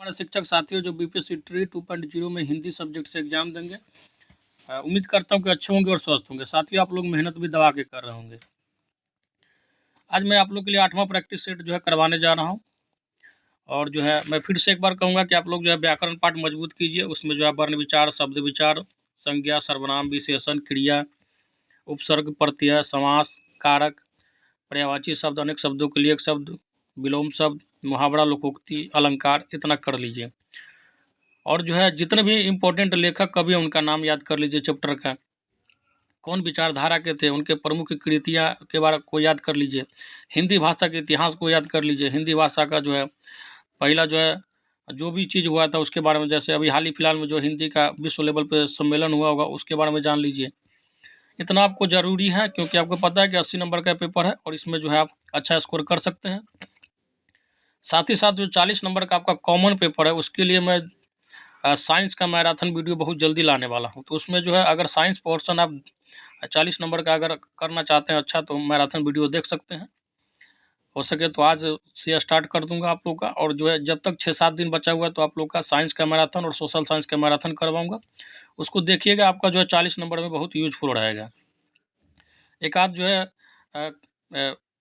हमारे शिक्षक साथियों जो बीपीएससी ट्री 2.0 में हिंदी सब्जेक्ट से एग्जाम देंगे, उम्मीद करता हूँ कि अच्छे होंगे और स्वस्थ होंगे। साथियों, आप लोग मेहनत भी दबा के कर रहे होंगे। आज मैं आप लोग के लिए 8वां प्रैक्टिस सेट जो है करवाने जा रहा हूँ। और जो है मैं फिर से एक बार कहूँगा कि आप लोग जो है व्याकरण पाठ मजबूत कीजिए। उसमें जो है वर्ण विचार, शब्द विचार, संज्ञा, सर्वनाम, विशेषण, क्रिया, उपसर्ग, प्रत्यय, समास, कारक, पर्यायवाची शब्द, अनेक शब्दों के लिए एक शब्द, विलोम शब्द, मुहावरा, लोकोक्ति, अलंकार, इतना कर लीजिए। और जो है जितने भी इम्पोर्टेंट लेखक कवि हैं उनका नाम याद कर लीजिए। चैप्टर का कौन विचारधारा के थे, उनके प्रमुख कृतियाँ के बारे को याद कर लीजिए। हिंदी भाषा के इतिहास को याद कर लीजिए। हिंदी भाषा का जो है पहला जो है जो भी चीज़ हुआ था उसके बारे में, जैसे अभी हाल ही फिलहाल में जो हिंदी का विश्व लेवल पे सम्मेलन हुआ होगा उसके बारे में जान लीजिए। इतना आपको ज़रूरी है क्योंकि आपको पता है कि 80 नंबर का पेपर है और इसमें जो है आप अच्छा स्कोर कर सकते हैं। साथ ही साथ जो 40 नंबर का आपका कॉमन पेपर है उसके लिए मैं साइंस का मैराथन वीडियो बहुत जल्दी लाने वाला हूँ। तो उसमें जो है अगर साइंस पोर्शन आप 40 नंबर का अगर करना चाहते हैं अच्छा, तो मैराथन वीडियो देख सकते हैं। हो सके तो आज से स्टार्ट कर दूंगा आप लोग का। और जो है जब तक 6-7 दिन बचा हुआ है तो आप लोग का साइंस का मैराथन और सोशल साइंस का मैराथन करवाऊंगा। उसको देखिएगा, आपका जो है 40 नंबर में बहुत यूजफुल रहेगा। एक आध जो है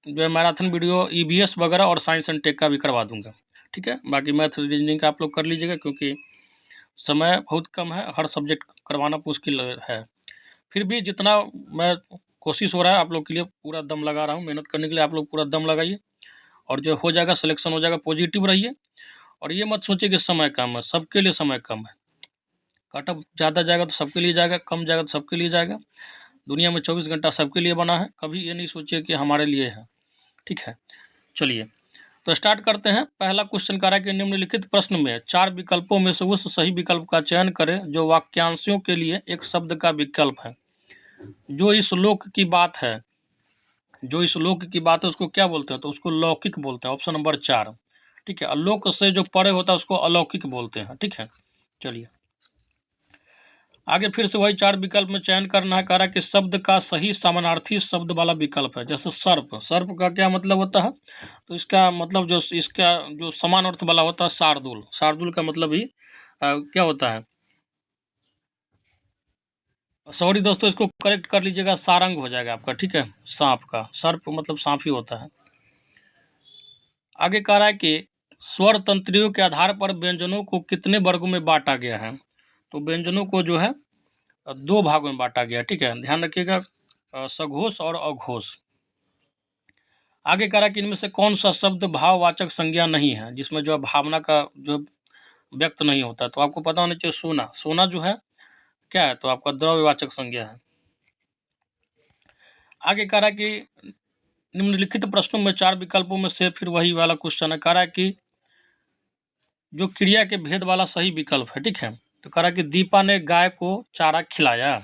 जो है मैराथन वीडियो ईवीएस वगैरह और साइंस एंड टेक का भी करवा दूंगा। ठीक है, बाकी मैथ रीजनिंग का आप लोग कर लीजिएगा क्योंकि समय बहुत कम है, हर सब्जेक्ट करवाना मुश्किल है। फिर भी जितना मैं कोशिश हो रहा है आप लोग के लिए पूरा दम लगा रहा हूँ। मेहनत करने के लिए आप लोग पूरा दम लगाइए और जो हो जाएगा सिलेक्शन हो जाएगा। पॉजिटिव रहिए और ये मत सोचिए कि समय कम है, सबके लिए समय कम है। कट ऑफ ज़्यादा जाएगा तो सबके लिए जाएगा, कम जाएगा तो सबके लिए जाएगा। दुनिया में 24 घंटा सबके लिए बना है, कभी ये नहीं सोचिए कि हमारे लिए है। ठीक है, चलिए तो स्टार्ट करते हैं। पहला क्वेश्चन कह रहा है कि निम्नलिखित प्रश्न में 4 विकल्पों में से उस सही विकल्प का चयन करें जो वाक्यांशों के लिए एक शब्द का विकल्प है। जो इस लोक की बात है, जो इस लोक की बात है उसको क्या बोलते हैं, तो उसको लौकिक बोलते हैं। Option number 4। ठीक है, अलोक से जो परे होता है उसको अलौकिक बोलते हैं। ठीक है, चलिए आगे फिर से वही 4 विकल्प में चयन करना है। कह रहा है कि शब्द का सही समानार्थी शब्द वाला विकल्प है। जैसे सर्प, सर्प का क्या मतलब होता है, तो इसका मतलब जो इसका जो समान अर्थ वाला होता है शार्दूल, शार्दूल का मतलब ही क्या होता है, सॉरी दोस्तों इसको करेक्ट कर लीजिएगा, सारंग हो जाएगा आपका। ठीक है, सांप का, सर्प मतलब सांप ही होता है। आगे कह रहा है कि स्वर तंत्रियों के आधार पर व्यंजनों को कितने वर्गों में बांटा गया है, तो व्यंजनों को जो है 2 भागों में बांटा गया। ठीक है, ध्यान रखिएगा, सघोष और अघोष। आगे कह रहा है कि इनमें से कौन सा शब्द भाववाचक संज्ञा नहीं है, जिसमें जो है भावना का जो व्यक्त नहीं होता। तो आपको पता होना चाहिए सोना, सोना जो है क्या है, तो आपका द्रव्यवाचक संज्ञा है। आगे कह रहा है कि निम्नलिखित प्रश्नों में 4 विकल्पों में से फिर वही वाला क्वेश्चन है। कह रहा है कि जो क्रिया के भेद वाला सही विकल्प है। ठीक है, तो कह रहा है कि दीपा ने गाय को चारा खिलाया।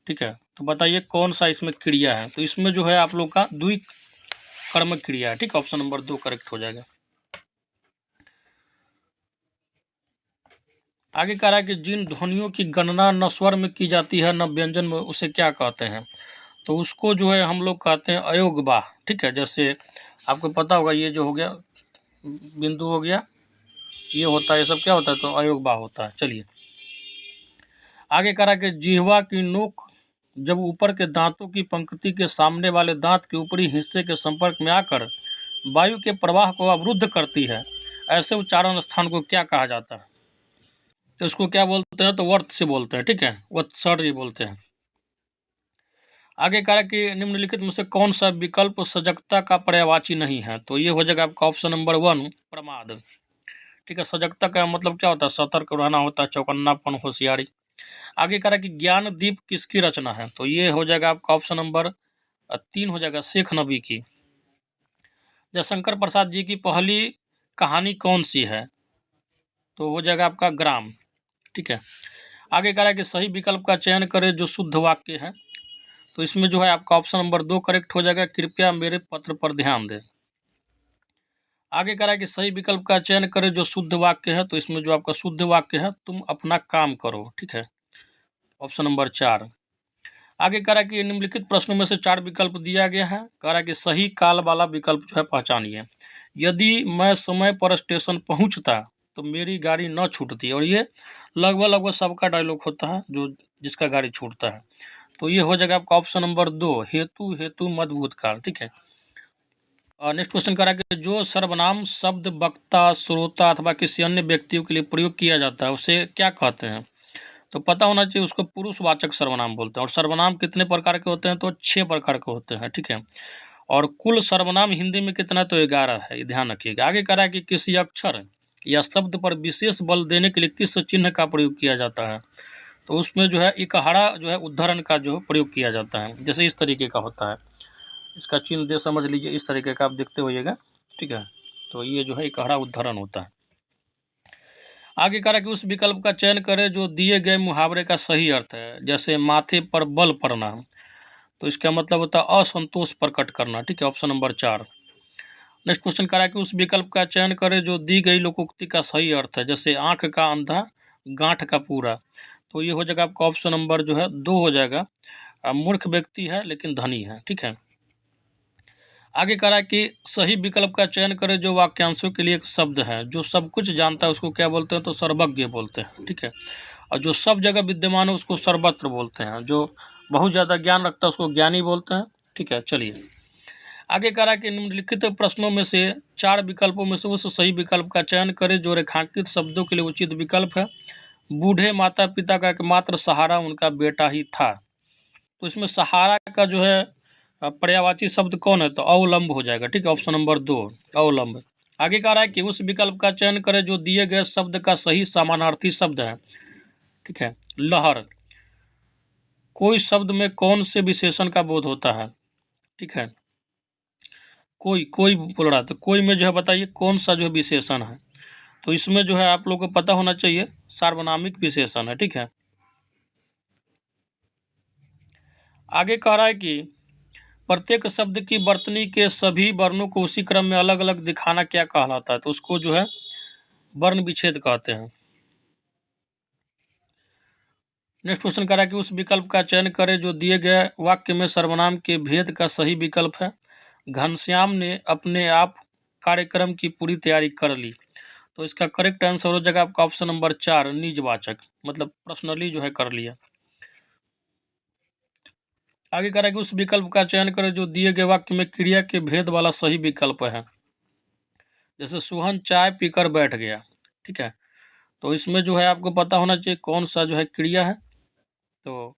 ठीक है, तो बताइए कौन सा इसमें क्रिया है, तो इसमें जो है आप लोग का द्विकर्मक क्रिया है। ठीक है, ऑप्शन नंबर 2 करेक्ट हो जाएगा। आगे कह रहा है कि जिन ध्वनियों की गणना न स्वर में की जाती है न व्यंजन में, उसे क्या कहते हैं, तो उसको जो है हम लोग कहते हैं अयोग्यबाह। ठीक है, जैसे आपको पता होगा ये जो हो गया बिंदु हो गया, ये होता है, ये सब क्या होता है, तो अयोग्यबाह होता है। चलिए आगे कह रहा है कि जिह्वा की नोक जब ऊपर के दांतों की पंक्ति के सामने वाले दांत के ऊपरी हिस्से के संपर्क में आकर वायु के प्रवाह को अवरुद्ध करती है, ऐसे उच्चारण स्थान को क्या कहा जाता है, तो इसको क्या बोलते हैं, तो वर्त से बोलते हैं। ठीक है, वत्सर्य बोलते हैं। आगे कह रहा है कि निम्नलिखित में से कौन सा विकल्प सजगता का पर्यायवाची नहीं है, तो ये हो जाएगा आपका ऑप्शन नंबर 1 प्रमाद। ठीक है, सजगता का मतलब क्या होता है, सतर्क रहना होता है, चौकन्नापन, होशियारी। आगे कह रहा है कि ज्ञान दीप किसकी रचना है, तो ये हो जाएगा आपका ऑप्शन नंबर 3 हो जाएगा, शेख नबी की। जयशंकर प्रसाद जी की पहली कहानी कौन सी है, तो हो जाएगा आपका ग्राम। ठीक है, आगे कह रहा है कि सही विकल्प का चयन करें जो शुद्ध वाक्य है, तो इसमें जो है आपका ऑप्शन नंबर 2 करेक्ट हो जाएगा, कृपया मेरे पत्र पर ध्यान दें। आगे कह रहा है कि सही विकल्प का चयन करें जो शुद्ध वाक्य है, तो इसमें जो आपका शुद्ध वाक्य है, तुम अपना काम करो। ठीक है, ऑप्शन नंबर 4। आगे कह रहा है कि निम्नलिखित प्रश्नों में से 4 विकल्प दिया गया है। कह रहा है कि सही काल वाला विकल्प जो है पहचानिए। यदि मैं समय पर स्टेशन पहुंचता तो मेरी गाड़ी न छूटती। और ये लगभग लगभग सबका डायलॉग होता है जो जिसका गाड़ी छूटता है। तो ये हो जाएगा आपका ऑप्शन नंबर 2, हेतु हेतु मद भूतकाल। ठीक है। नेक्स्ट क्वेश्चन करा कि जो सर्वनाम शब्द वक्ता, श्रोता अथवा किसी अन्य व्यक्तियों के लिए प्रयोग किया जाता है उसे क्या कहते हैं? तो पता होना चाहिए, उसको पुरुषवाचक सर्वनाम बोलते हैं। और सर्वनाम कितने प्रकार के होते हैं? तो 6 प्रकार के होते हैं। ठीक है। और कुल सर्वनाम हिंदी में कितना? तो 11 है, ध्यान रखिएगा। आगे कह रहा है कि किसी अक्षर या शब्द पर विशेष बल देने के लिए किस चिन्ह का प्रयोग किया जाता है? तो उसमें जो है इकहाड़ा जो है उद्धरण का जो प्रयोग किया जाता है। जैसे इस तरीके का होता है, इसका चिन्ह दे समझ लीजिए, इस तरीके का आप देखते होइएगा। ठीक है। तो ये जो है इकहाड़ा उद्धरण होता है। आगे कह रहा है कि उस विकल्प का चयन करें जो दिए गए मुहावरे का सही अर्थ है। जैसे माथे पर बल पड़ना, तो इसका मतलब होता है असंतोष प्रकट करना। ठीक है, ऑप्शन नंबर 4। नेक्स्ट क्वेश्चन कह रहा है कि उस विकल्प का चयन करें जो दी गई लोकोक्ति का सही अर्थ है। जैसे आंख का अंधा, गांठ का पूरा। तो ये हो जाएगा आपका ऑप्शन नंबर जो है 2 हो जाएगा। मूर्ख व्यक्ति है लेकिन धनी है। ठीक है। आगे कह रहा है कि सही विकल्प का चयन करें जो वाक्यांशों के लिए एक शब्द है। जो सब कुछ जानता है उसको क्या बोलते हैं? तो सर्वज्ञ बोलते हैं। ठीक है। और जो सब जगह विद्यमान है उसको सर्वत्र बोलते हैं। जो बहुत ज़्यादा ज्ञान रखता है उसको ज्ञानी बोलते हैं। ठीक है। चलिए आगे कह रहा है कि निम्नलिखित प्रश्नों में से 4 विकल्पों में से उस सही विकल्प का चयन करें जो रेखांकित शब्दों के लिए उचित विकल्प है। बूढ़े माता पिता का एकमात्र सहारा उनका बेटा ही था। तो इसमें सहारा का जो है पर्यायवाची शब्द कौन है? तो अवलंब हो जाएगा। ठीक है, ऑप्शन नंबर 2 अवलंब। आगे कह रहा है कि उस विकल्प का चयन करें जो दिए गए शब्द का सही समानार्थी शब्द है। ठीक है। लहर, कोई शब्द में कौन से विशेषण का बोध होता है? ठीक है। कोई कोई बोल रहा था, कोई में जो है बताइए कौन सा जो है विशेषण है? तो इसमें जो है आप लोगों को पता होना चाहिए सार्वनामिक विशेषण है। ठीक है। आगे कह रहा है कि प्रत्येक शब्द की वर्तनी के सभी वर्णों को उसी क्रम में अलग अलग दिखाना क्या कहलाता है? तो उसको जो है वर्ण विच्छेद कहते हैं। नेक्स्ट क्वेश्चन कह रहा है कि उस विकल्प का चयन करें जो दिए गए वाक्य में सर्वनाम के भेद का सही विकल्प है। घनश्याम ने अपने आप कार्यक्रम की पूरी तैयारी कर ली। तो इसका करेक्ट आंसर हो जाएगा आपका ऑप्शन नंबर 4 निजवाचक, मतलब पर्सनली जो है कर लिया। आगे कह रहा है कि उस विकल्प का चयन करें जो दिए गए वाक्य में क्रिया के भेद वाला सही विकल्प है। जैसे सोहन चाय पीकर बैठ गया। ठीक है। तो इसमें जो है आपको पता होना चाहिए कौन सा जो है क्रिया है। तो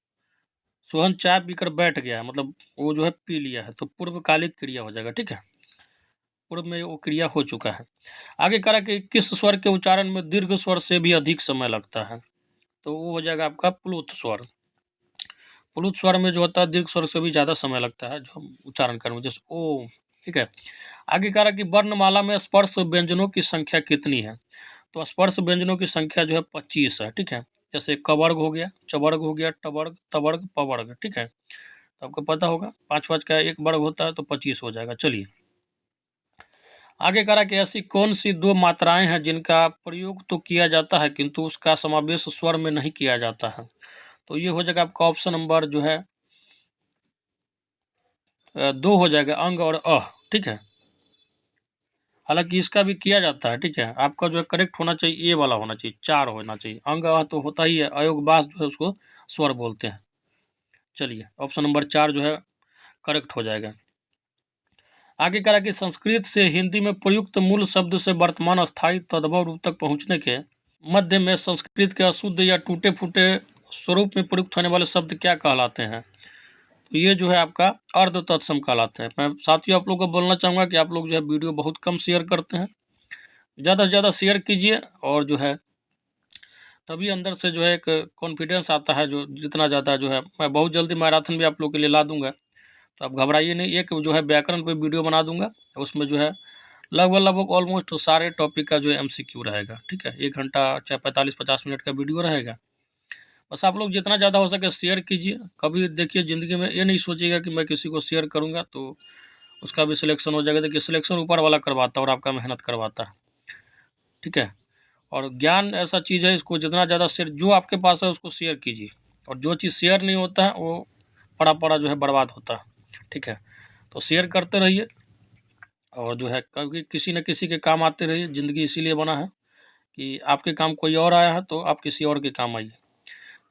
सोहन चाय पीकर बैठ गया मतलब वो जो है पी लिया है, तो पूर्वकालिक क्रिया हो जाएगा। ठीक है, पूर्व में वो क्रिया हो चुका है। आगे कह रहा है कि किस स्वर के उच्चारण में दीर्घ स्वर से भी अधिक समय लगता है? तो वो हो जाएगा आपका प्लुत स्वर। प्लुत स्वर में जो होता है दीर्घ स्वर से भी ज़्यादा समय लगता है जो हम उच्चारण करने में, जैसे ओ। ठीक है। आगे कह रहा है कि वर्णमाला में स्पर्श व्यंजनों की संख्या कितनी है? तो स्पर्श व्यंजनों की संख्या जो है 25 है। ठीक है। जैसे कवर्ग हो गया, चवर्ग हो गया, टवर्ग, तवर्ग, पवर्ग। ठीक है। तो आपको पता होगा 5 का एक वर्ग होता है तो 25 हो जाएगा। चलिए आगे कह रहा कि ऐसी कौन सी 2 मात्राएं हैं जिनका प्रयोग तो किया जाता है किंतु उसका समावेश स्वर में नहीं किया जाता है? तो ये हो जाएगा आपका ऑप्शन नंबर जो है 2 हो जाएगा, अंग और अह। ठीक है। हालांकि इसका भी किया जाता है। ठीक है। आपका जो है करेक्ट होना चाहिए ये वाला होना चाहिए, 4 होना चाहिए। अंग अह तो होता ही है, अयोगबास जो है उसको स्वर बोलते हैं। चलिए ऑप्शन नंबर 4 जो है करेक्ट हो जाएगा। आगे कह रहा कि संस्कृत से हिंदी में प्रयुक्त मूल शब्द से वर्तमान स्थायी तद्भव रूप तक पहुंचने के मध्य में संस्कृत के अशुद्ध या टूटे फूटे स्वरूप में प्रयुक्त होने वाले शब्द क्या कहलाते हैं? तो ये जो है आपका अर्ध तत्सम कहलाते हैं। मैं साथियों आप लोगों को बोलना चाहूँगा कि आप लोग जो है वीडियो बहुत कम शेयर करते हैं, ज़्यादा से ज़्यादा शेयर कीजिए और जो है तभी अंदर से जो है एक कॉन्फिडेंस आता है। जो जितना ज़्यादा जो है मैं बहुत जल्दी मैराथन भी आप लोग के लिए ला दूंगा, तो आप घबराइए नहीं। एक जो है व्याकरण पे वीडियो बना दूंगा, उसमें जो है लगभग लगभग ऑलमोस्ट सारे टॉपिक का जो है MCQ रहेगा। ठीक है। 1 घंटा चाहे 45-50 मिनट का वीडियो रहेगा। बस आप लोग जितना ज़्यादा हो सके शेयर कीजिए। कभी देखिए ज़िंदगी में ये नहीं सोचिएगा कि मैं किसी को शेयर करूँगा तो उसका भी सिलेक्शन हो जाएगा। देखिए सिलेक्शन ऊपर वाला करवाता है और आपका मेहनत करवाता है। ठीक है। और ज्ञान ऐसा चीज़ है, इसको जितना ज़्यादा शेयर जो आपके पास है उसको शेयर कीजिए। और जो चीज़ शेयर नहीं होता है वो पड़ा पड़ा जो है बर्बाद होता है। ठीक है। तो शेयर करते रहिए और जो है कभी किसी न किसी के काम आते रहिए। ज़िंदगी इसीलिए बना है कि आपके काम कोई और आया है तो आप किसी और के काम आइए।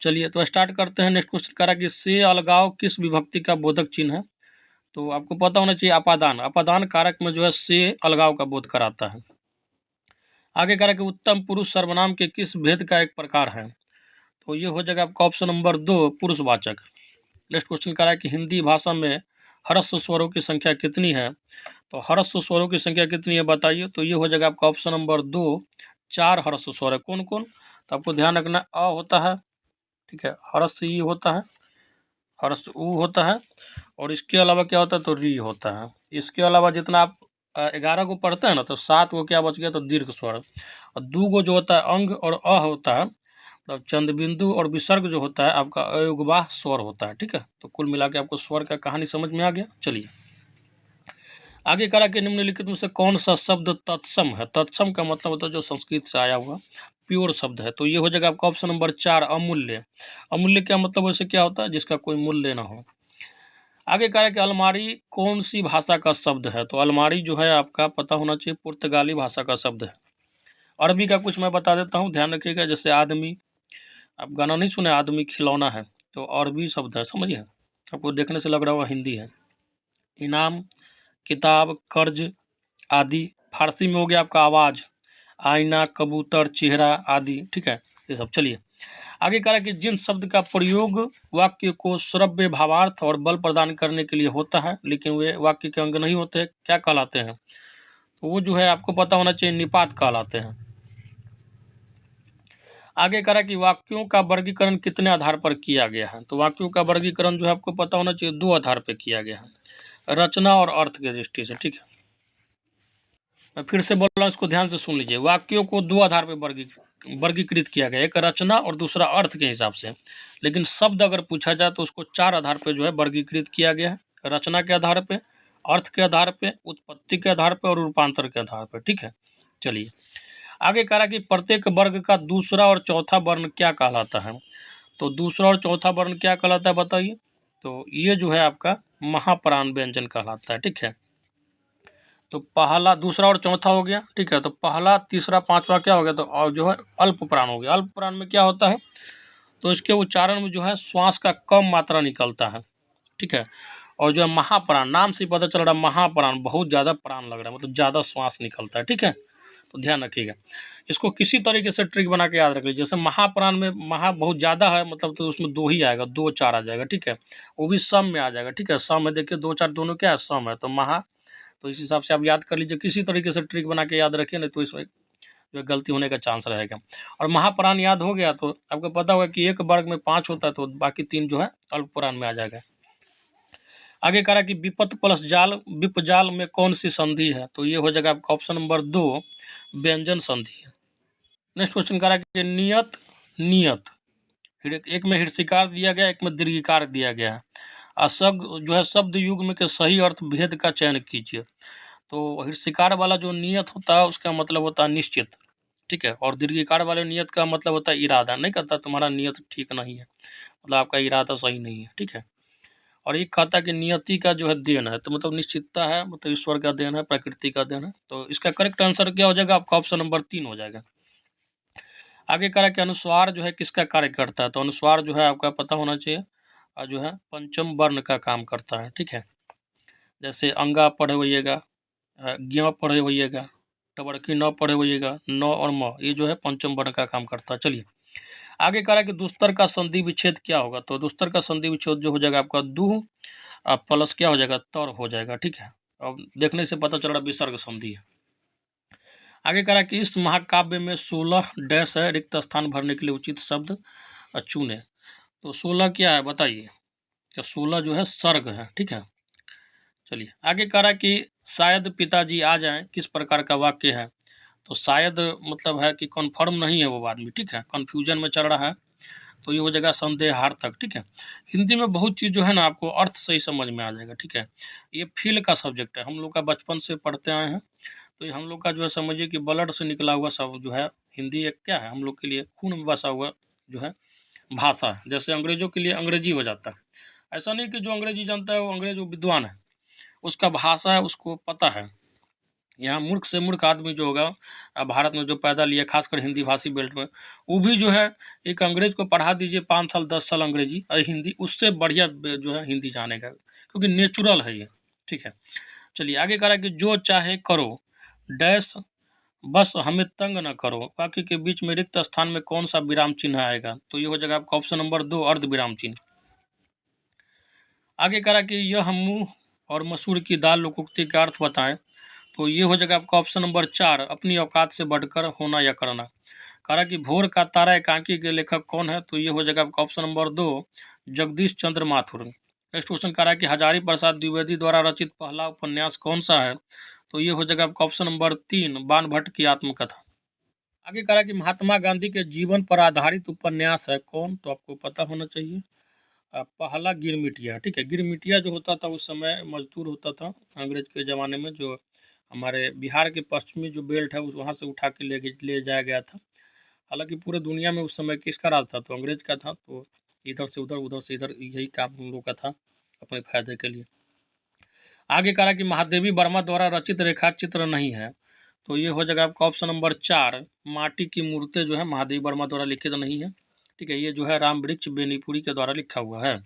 चलिए तो स्टार्ट करते हैं। नेक्स्ट क्वेश्चन कह रहा है कि से अलगाव किस विभक्ति का बोधक चिन्ह है। तो आपको पता होना चाहिए अपादान। अपादान कारक में जो है से अलगाव का बोध कराता है। आगे कह रहा है कि उत्तम पुरुष सर्वनाम के किस भेद का एक प्रकार है। तो ये हो जाएगा आपका ऑप्शन नंबर 2 पुरुषवाचक। नेक्स्ट क्वेश्चन कह रहा है कि हिंदी भाषा में ह्रस्व स्वरों की संख्या कितनी है। तो ह्रस्व स्वरों की संख्या कितनी है बताइए। तो ये हो जाएगा आपका ऑप्शन नंबर 2 4 ह्रस्व स्वर है। कौन कौन। तो आपको ध्यान रखना अ होता है, ठीक है, ह्रस्व ई होता है, ह्रस्व ऊ होता है, और इसके अलावा क्या होता है तो री होता है। इसके अलावा जितना आप 11 को पढ़ते हैं ना तो 7 को क्या बच गया तो दीर्घ स्वर, और 2 को जो होता है अंग और अ होता है, मतलब चंद बिंदु और विसर्ग जो होता है आपका अयोगवाह स्वर होता है, ठीक है। तो कुल मिला के आपको स्वर का कहानी समझ में आ गया। चलिए आगे करा के निम्नलिखित में से कौन सा शब्द तत्सम है। तत्सम का मतलब होता है जो संस्कृत से आया हुआ प्योर शब्द है। तो ये हो जाएगा आपका ऑप्शन नंबर 4 अमूल्य। अमूल्य क्या मतलब वैसे क्या होता है जिसका कोई मूल्य ना हो। आगे कह रहा है कि अलमारी कौन सी भाषा का शब्द है। तो अलमारी जो है आपका पता होना चाहिए पुर्तगाली भाषा का शब्द है। अरबी का कुछ मैं बता देता हूँ, ध्यान रखिएगा। जैसे आदमी, आप गाना नहीं सुने आदमी खिलौना है, तो अरबी शब्द है, समझिए। आपको देखने से लग रहा होगा हिंदी है। इनाम, किताब, कर्ज आदि फारसी में हो गया आपका आवाज़, आईना, कबूतर, चेहरा आदि, ठीक है, ये सब। चलिए आगे कह रहा है कि जिन शब्द का प्रयोग वाक्य को श्रव्य भावार्थ और बल प्रदान करने के लिए होता है लेकिन वे वाक्य के अंग नहीं होते, क्या कहलाते हैं। तो वो जो है आपको पता होना चाहिए निपात कहलाते हैं। आगे कह रहा है कि वाक्यों का वर्गीकरण कितने आधार पर किया गया है। तो वाक्यों का वर्गीकरण जो है आपको पता होना चाहिए 2 आधार पर किया गया है, रचना और अर्थ की दृष्टि से, ठीक है। मैं फिर से बोल रहा हूँ, इसको ध्यान से सुन लीजिए। वाक्यों को 2 आधार पर वर्गीकृत किया गया, एक रचना और दूसरा अर्थ के हिसाब से। लेकिन शब्द अगर पूछा जाए तो उसको 4 आधार पर जो है वर्गीकृत किया गया है, रचना के आधार पे, अर्थ के आधार पे, उत्पत्ति के आधार पे और रूपांतर के आधार पर, ठीक है। चलिए आगे कह रहा है कि प्रत्येक वर्ग का दूसरा और चौथा वर्ण क्या कहलाता है। तो दूसरा और चौथा वर्ण क्या कहलाता है बताइए। तो ये जो है आपका महाप्राण व्यंजन कहलाता है, ठीक है। तो पहला, दूसरा और चौथा हो गया, ठीक है। तो पहला, तीसरा, पांचवा क्या हो गया तो और जो है अल्प प्राण हो गया। अल्प प्राण में क्या होता है तो इसके उच्चारण में जो है श्वास का कम मात्रा निकलता है, ठीक है। और जो है महाप्राण, नाम से पता चल रहा है महाप्राण, बहुत ज़्यादा प्राण लग रहा है, मतलब ज़्यादा श्वास निकलता है, ठीक है। तो ध्यान रखिएगा, इसको किसी तरीके से ट्रिक बना के याद रख लीजिए। जैसे महाप्राण में महा बहुत ज़्यादा है, मतलब तो उसमें 2 ही आएगा, 2 4 आ जाएगा, ठीक है। वो भी सम में आ जाएगा, ठीक है। सम में देखिए 2 4 दोनों क्या है, सम है, तो महा। तो इस हिसाब से आप याद कर लीजिए, किसी तरीके से ट्रिक बना के याद रखिए, नहीं तो इसमें जो है गलती होने का चांस रहेगा। और महाप्राण याद हो गया तो आपको पता होगा कि एक वर्ग में 5 होता है, तो बाकी 3 जो है अल्पप्राण में आ जाएगा। आगे कह रहा है कि विपत प्लस जाल, विपजाल में कौन सी संधि है। तो ये हो जाएगा आपका ऑप्शन नंबर 2 व्यंजन संधि है। नेक्स्ट क्वेश्चन कह रहा है कि नियत, नियत, फिर एक में हृषिकार दिया गया, एक में दीर्घिकार दिया गया है। असग जो है शब्द युग्म के सही अर्थ भेद का चयन कीजिए। तो हृषिकार वाला जो नियत होता है उसका मतलब होता है निश्चित, ठीक है। और दीर्घिकार वाले नियत का मतलब होता है इरादा, नहीं कहता तुम्हारा नियत ठीक नहीं है, मतलब आपका इरादा सही नहीं है, ठीक है। और एक कहता है कि नियति का जो है देन है, तो मतलब निश्चितता है, मतलब ईश्वर का देन है, प्रकृति का देन है। तो इसका करेक्ट आंसर क्या हो जाएगा आपका ऑप्शन नंबर 3 हो जाएगा। आगे कह रहा है कि अनुस्वार जो है किसका कार्य करता है। तो अनुस्वार जो है आपका पता होना चाहिए जो है पंचम वर्ण का काम करता है, ठीक है। जैसे अंगा पढ़े होइएगा, ज्ञ पढ़े होइएगा, टबड़की न पढ़े होइएगा, न और म, ये जो है पंचम वर्ण का काम करता है। चलिए आगे कह रहा है कि दुस्तर का संधि विच्छेद क्या होगा। तो दुस्तर का संधि विच्छेद जो हो जाएगा आपका दू प्लस क्या हो जाएगा तर हो जाएगा, ठीक है। अब देखने से पता चल रहा विसर्ग संधि है। आगे कह रहा है कि इस महाकाव्य में 16 डैश है, रिक्त स्थान भरने के लिए उचित शब्द चुने। तो 16 क्या है बताइए। तो 16 जो है सर्ग है, ठीक है। चलिए आगे कह रहा है कि शायद पिताजी आ जाएं किस प्रकार का वाक्य है। तो शायद मतलब है कि कन्फर्म नहीं है वो आदमी, ठीक है, कन्फ्यूजन में चल रहा है, तो ये हो जाएगा संदेहार्थक, ठीक है। हिंदी में बहुत चीज़ जो है ना आपको अर्थ से ही समझ में आ जाएगा, ठीक है। ये फील का सब्जेक्ट है, हम लोग का बचपन से पढ़ते आए हैं, तो ये हम लोग का जो है समझिए कि ब्लड से निकला हुआ सब जो है हिंदी एक क्या है हम लोग के लिए खून में बसा हुआ जो है भाषा है। जैसे अंग्रेजों के लिए अंग्रेजी हो जाता है, ऐसा नहीं कि जो अंग्रेजी जानता है वो अंग्रेज वो विद्वान है, उसका भाषा है उसको पता है यहाँ मूर्ख से मूर्ख आदमी जो होगा भारत में जो पैदा लिया, खासकर हिंदी भाषी बेल्ट में, वो भी जो है एक अंग्रेज को पढ़ा दीजिए 5 साल 10 साल अंग्रेजी और हिंदी, उससे बढ़िया जो है हिंदी जानेगा, क्योंकि नेचुरल है ये। ठीक है, चलिए आगे कह रहा है कि जो चाहे करो डैश बस हमें तंग न करो, वाक्य के बीच में रिक्त स्थान में कौन सा विराम चिन्ह आएगा? तो ये हो जाएगा आपका ऑप्शन नंबर 2 अर्ध विराम चिन्ह। आगे कह रहा है कि यह मूंग और मसूर की दाल लोकोक्ति का अर्थ बताएं। तो ये हो जाएगा आपका ऑप्शन नंबर 4 अपनी औकात से बढ़कर होना या करना। कह रहा कि भोर का तारा एकांकी के लेखक कौन है? तो ये हो जाएगा आपका ऑप्शन नंबर 2 जगदीश चंद्र माथुर। नेक्स्ट क्वेश्चन कह रहा है कि हजारी प्रसाद द्विवेदी द्वारा रचित पहला उपन्यास कौन सा है? तो ये हो जाएगा आपका ऑप्शन नंबर 3 बाणभट्ट की आत्मकथा। आगे कह रहा है कि महात्मा गांधी के जीवन पर आधारित उपन्यास है कौन? तो आपको पता होना चाहिए पहला गिरमिटिया। ठीक है, गिरमिटिया जो होता था उस समय मजदूर होता था अंग्रेज के ज़माने में, जो हमारे बिहार के पश्चिमी जो बेल्ट है उस वहाँ से उठा के ले जाया गया था। हालांकि पूरे दुनिया में उस समय किसका राज था? तो अंग्रेज का था। तो इधर से उधर, उधर से इधर, यही काम हम लोग का था अपने फायदे के लिए। आगे कह रहा कि महादेवी वर्मा द्वारा रचित रेखा चित्र नहीं है। तो ये हो जाएगा आपका ऑप्शन नंबर 4 माटी की मूर्तें जो है महादेवी वर्मा द्वारा लिखित नहीं है। ठीक है, ये जो है राम वृक्ष बेनीपुरी के द्वारा लिखा हुआ है।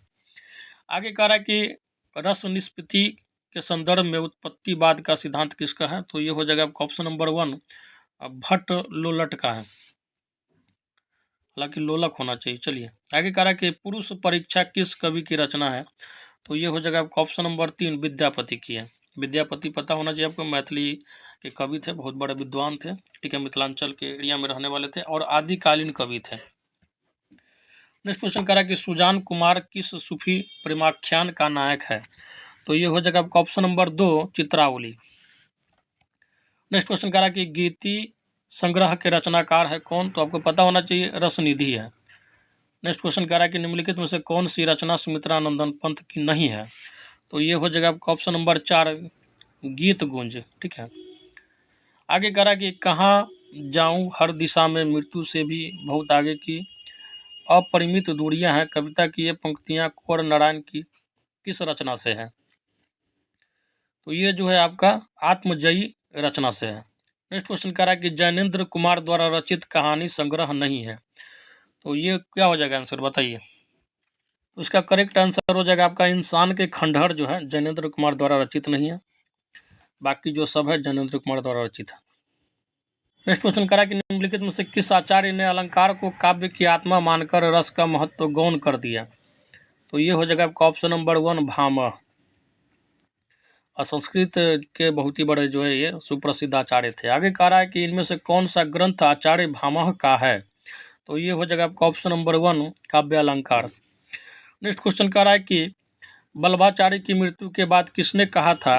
आगे कह रहा है कि रस निष्पत्ति के संदर्भ में उत्पत्तिवाद का सिद्धांत किसका है? तो ये हो जाएगा आपका ऑप्शन नंबर 1 भट्ट लोलट का है, हालांकि लोलक होना चाहिए। चलिए आगे कह रहा है कि पुरुष परीक्षा किस कवि की रचना है? तो ये हो जाएगा आपका ऑप्शन नंबर 3 विद्यापति की है। विद्यापति पता होना चाहिए आपको, मैथिली के कवि थे, बहुत बड़े विद्वान थे। ठीक है, मिथिलांचल के एरिया में रहने वाले थे और आदिकालीन कवि थे। नेक्स्ट क्वेश्चन कह रहा है कि सुजान कुमार किस सूफी प्रेमाख्यान का नायक है? तो ये हो जाएगा आपका ऑप्शन नंबर 2 चित्रावली। नेक्स्ट क्वेश्चन कह रहा है कि गीति संग्रह के रचनाकार है कौन? तो आपको पता होना चाहिए रसनिधि है। नेक्स्ट क्वेश्चन कह रहा है कि निम्नलिखित में से कौन सी रचना सुमित्रानंदन पंत की नहीं है? तो ये हो जाएगा आपका ऑप्शन नंबर 4 गीत गुंज। ठीक है, आगे कह रहा है कि कहाँ जाऊँ हर दिशा में मृत्यु से भी बहुत आगे की अपरिमित दूरियां हैं, कविता की ये पंक्तियां कुंवर नारायण की किस रचना से है? तो ये जो है आपका आत्मजयी रचना से है। नेक्स्ट क्वेश्चन कह रहा है कि जैनेन्द्र कुमार द्वारा रचित कहानी संग्रह नहीं है। तो ये क्या हो जाएगा आंसर बताइए? तो इसका करेक्ट आंसर हो जाएगा आपका इंसान के खंडहर जो है जैनेन्द्र कुमार द्वारा रचित नहीं है, बाकी जो सब है जैनेन्द्र कुमार द्वारा रचित है। नेक्स्ट क्वेश्चन करा कि निम्नलिखित में से किस आचार्य ने अलंकार को काव्य की आत्मा मानकर रस का महत्व गौण कर दिया? तो ये हो जाएगा आपका ऑप्शन नंबर 1 भामह। संस्कृत के बहुत ही बड़े जो है ये सुप्रसिद्ध आचार्य थे। आगे कह रहा है कि इनमें से कौन सा ग्रंथ आचार्य भामह का है? तो ये हो जाएगा आपका ऑप्शन नंबर 1 काव्य अलंकार। नेक्स्ट क्वेश्चन कह रहा है कि बल्लभाचार्य की मृत्यु के बाद किसने कहा था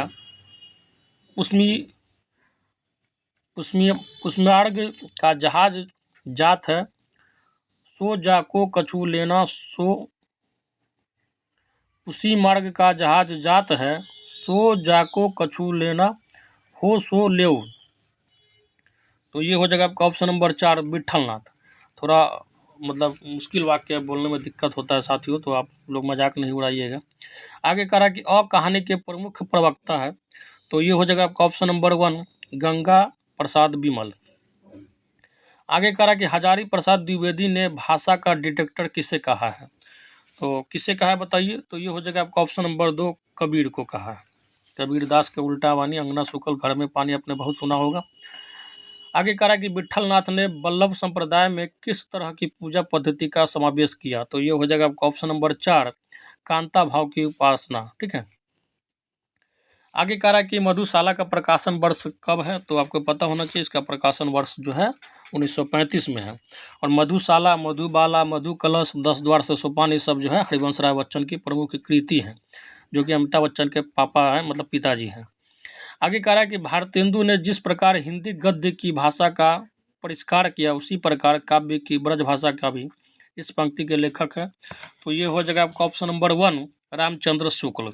पुष्यमार्ग का जहाज जात है, सो जाको कछु लेना, सो उसी मार्ग का जहाज जात है, सो जाको कछु लेना, हो सो लेव। तो ये हो जाएगा आपका ऑप्शन नंबर 4 विठलनाथ। थोड़ा मतलब मुश्किल वाक्य बोलने में दिक्कत होता है साथियों, तो आप लोग मजाक नहीं उड़ाइएगा। आगे कह रहा कि अ कहानी के प्रमुख प्रवक्ता है। तो ये हो जाएगा आपका ऑप्शन नंबर 1 गंगा प्रसाद विमल। आगे कह रहा कि हजारी प्रसाद द्विवेदी ने भाषा का डिटेक्टर किसे कहा है? तो किसे कहा है बताइए? तो ये हो जाएगा आपका ऑप्शन नंबर 2 कबीर को कहा है। कबीर दास के उल्टा वाणी अंगना सुकल घर में पानी आपने बहुत सुना होगा। आगे कह रहा कि विठलनाथ ने वल्लभ संप्रदाय में किस तरह की पूजा पद्धति का समावेश किया? तो ये हो जाएगा आपका ऑप्शन नंबर 4 कांता भाव की उपासना। ठीक है, आगे कह रहा है कि मधुशाला का प्रकाशन वर्ष कब है? तो आपको पता होना चाहिए इसका प्रकाशन वर्ष जो है 1935 में है। और मधुशाला, मधुबाला, मधु कलश, 10 द्वार से सोपान, ये सब जो है हरिवंश राय बच्चन की प्रमुख कृति है, जो कि अमिताभ बच्चन के पापा हैं, मतलब पिताजी हैं। आगे कह रहा है कि भारतेंदु ने जिस प्रकार हिंदी गद्य की भाषा का परिष्कार किया, उसी प्रकार काव्य की ब्रज भाषा का भी इस पंक्ति के लेखक है। तो ये हो जाएगा आपका option number 1 Ramchandra Shukla.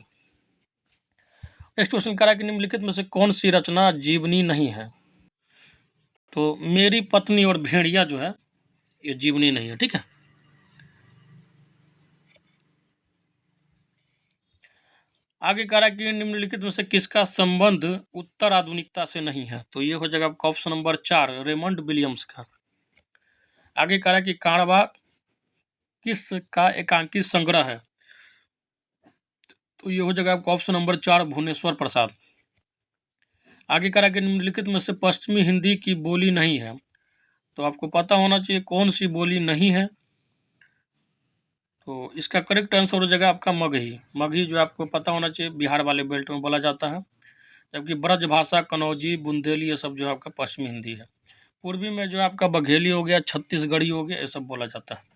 Next question करा कि निम्नलिखित में से कौन सी रचना जीवनी नहीं है? तो मेरी पत्नी और भेड़िया जो है ये जीवनी नहीं है। ठीक है, आगे कह रहा है कि निम्नलिखित में से किसका संबंध उत्तर आधुनिकता से नहीं है, तो ये हो जाएगा आपका ऑप्शन नंबर 4 रेमंड विलियम्स का। आगे कह रहा है कि काणवा किस का एकांकी संग्रह है, तो ये हो जाएगा आपका ऑप्शन नंबर 4 भुवनेश्वर प्रसाद। आगे कह रहा है कि निम्नलिखित में से पश्चिमी हिंदी की बोली नहीं है, तो आपको पता होना चाहिए कौन सी बोली नहीं है। तो इसका करेक्ट आंसर हो जाएगा आपका मगही। मगही जो आपको पता होना चाहिए बिहार वाले बेल्ट में बोला जाता है, जबकि ब्रज भाषा, कनौजी, बुंदेली ये सब जो है आपका पश्चिमी हिंदी है। पूर्वी में जो है आपका बघेली हो गया, छत्तीसगढ़ी हो गया, ये सब बोला जाता है।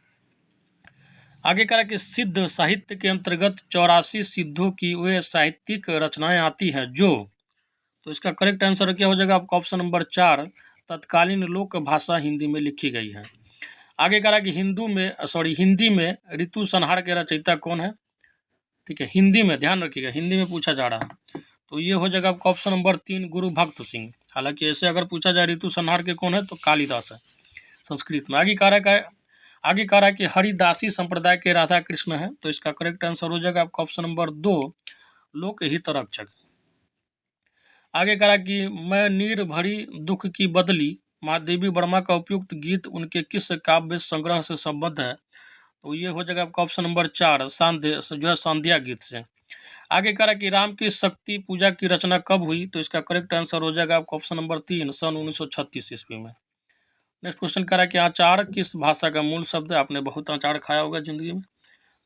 आगे कह रहा है कि सिद्ध साहित्य के अंतर्गत 84 सिद्धों की वे साहित्यिक रचनाएं आती हैं जो, तो इसका करेक्ट आंसर क्या हो जाएगा आपका ऑप्शन नंबर 4 तत्कालीन लोक भाषा हिंदी में लिखी गई है। आगे कह रहा है कि हिंदी में ऋतु संहार के रचयिता कौन है, ठीक है, हिंदी में ध्यान रखिएगा, हिंदी में पूछा जा रहा है, तो ये हो जाएगा आपका ऑप्शन नंबर 3 गुरु भक्त सिंह। हालांकि ऐसे अगर पूछा जाए ऋतु संहार के कौन है तो कालिदास है संस्कृत में। आगे कह रहा है कि हरिदासी संप्रदाय के राधा कृष्ण है, तो इसका करेक्ट आंसर हो जाएगा आपका ऑप्शन नंबर 2 लोकहित रक्षक। आगे कह रहा है कि मैं नीर भरी दुख की बदली महादेवी वर्मा का उपयुक्त गीत उनके किस काव्य संग्रह से संबद्ध है, तो ये हो जाएगा आपका ऑप्शन नंबर 4 जो है संध्या गीत से। आगे कह रहा है कि राम की शक्ति पूजा की रचना कब हुई, तो इसका करेक्ट आंसर हो जाएगा आपका ऑप्शन नंबर 3 सन 1936 ईस्वी में। नेक्स्ट क्वेश्चन कह रहा है कि अचार किस भाषा का मूल शब्द है, आपने बहुत अचार खाया होगा जिंदगी में,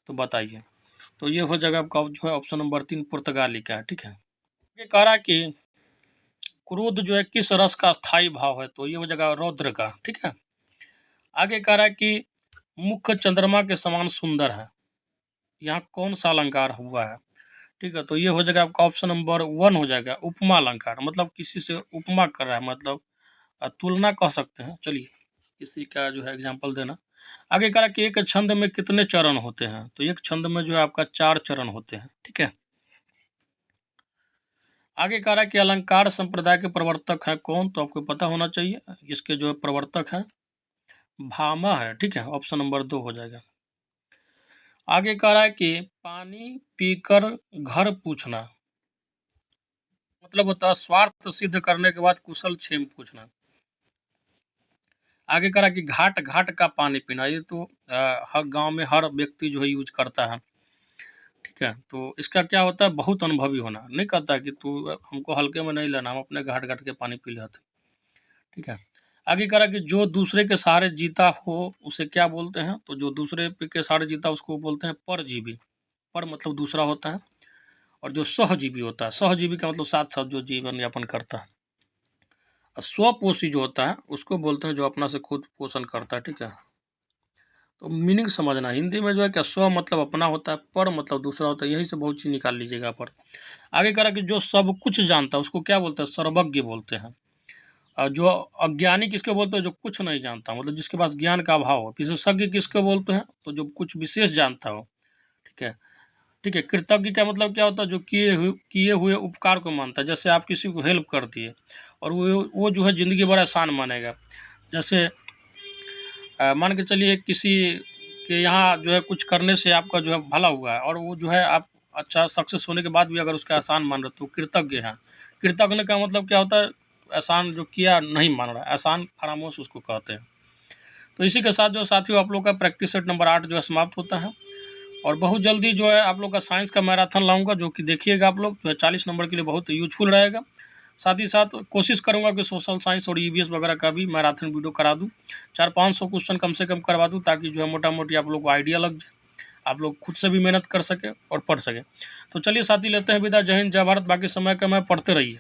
तो बताइए, तो ये हो जाएगा आपका जो है ऑप्शन नंबर 3 पुर्तगाली का है, ठीक है। ये कह रहा है कि क्रोध जो है किस रस का स्थायी भाव है, तो ये हो जाएगा रौद्र का, ठीक है। आगे कह रहा है कि मुख चंद्रमा के समान सुंदर है, यहाँ कौन सा अलंकार हुआ है, ठीक है, तो ये हो जाएगा आपका ऑप्शन नंबर 1 हो जाएगा उपमा अलंकार, मतलब किसी से उपमा कर रहा है, मतलब तुलना कह सकते हैं। चलिए किसी का जो है एग्जाम्पल देना। आगे कह रहा है कि एक छंद में कितने चरण होते हैं, तो एक छंद में जो है आपका 4 चरण होते हैं, ठीक है। आगे कह रहा है कि अलंकार संप्रदाय के प्रवर्तक हैं कौन, तो आपको पता होना चाहिए, इसके जो है प्रवर्तक हैं भामा है, ठीक है, ऑप्शन नंबर 2 हो जाएगा। आगे कह रहा है कि पानी पीकर घर पूछना, मतलब होता है स्वार्थ सिद्ध करने के बाद कुशल क्षेम पूछना। आगे कह रहा है कि घाट घाट का पानी पीना, ये तो हर गांव में हर व्यक्ति जो है यूज करता है, ठीक है। तो इसका क्या होता है बहुत अनुभवी होना, नहीं कहता कि तू हमको हल्के में नहीं लेना, हम अपने घाट घाट के पानी पी लेते, ठीक है। आगे कह रहा है कि जो दूसरे के सहारे जीता हो उसे क्या बोलते हैं, तो जो दूसरे के सहारे जीता उसको बोलते हैं परजीवी। पर मतलब दूसरा होता है, और जो सहजीवी होता है, सहजीवी का मतलब साथ साथ जो जीवन यापन करता है। स्वपोषी जो होता है उसको बोलते हैं जो अपना से खुद पोषण करता है, ठीक है। तो मीनिंग समझना, हिंदी में जो है क्या स्व मतलब अपना होता है, पर मतलब दूसरा होता है, यही से बहुत चीज़ निकाल लीजिएगा पर। आगे कह रहा है कि जो सब कुछ जानता है उसको क्या बोलते हैं, सर्वज्ञ बोलते हैं। और जो अज्ञानी किसको बोलते हैं, जो कुछ नहीं जानता, मतलब जिसके पास ज्ञान का अभाव हो। विशेषज्ञ किसको बोलते हैं, तो जो कुछ विशेष जानता हो, ठीक है, ठीक है। कृतज्ञ का मतलब क्या होता है, जो किए हुए उपकार को मानता है, जैसे आप किसी को हेल्प कर दिए और वो जो है ज़िंदगी भर एहसान मानेगा। जैसे मान के चलिए किसी के यहाँ जो है कुछ करने से आपका जो है भला हुआ है, और वो जो है आप अच्छा सक्सेस होने के बाद भी अगर उसका एहसान मान रहे तो कृतज्ञ हैं। कृतज्ञ का मतलब क्या होता है, एहसान जो किया नहीं मान रहा, एहसान फरामोश उसको कहते हैं। तो इसी के साथ जो साथियों आप लोग का प्रैक्टिस सेट नंबर 8 जो है समाप्त होता है, और बहुत जल्दी जो है आप लोग का साइंस का मैराथन लाऊंगा, जो कि देखिएगा आप लोग जो है 40 नंबर के लिए बहुत यूजफुल रहेगा। साथ ही साथ कोशिश करूंगा कि सोशल साइंस और ईवीएस वगैरह का भी मैराथन वीडियो करा दूं, 400-500 क्वेश्चन कम से कम करवा दूं, ताकि जो है मोटा मोटी आप लोग को आइडिया लग जाए, आप लोग खुद से भी मेहनत कर सके और पढ़ सके। तो चलिए साथी, लेते हैं विदा। जय हिंद, जय भारत। बाकी समय का मैं पढ़ते रहिए।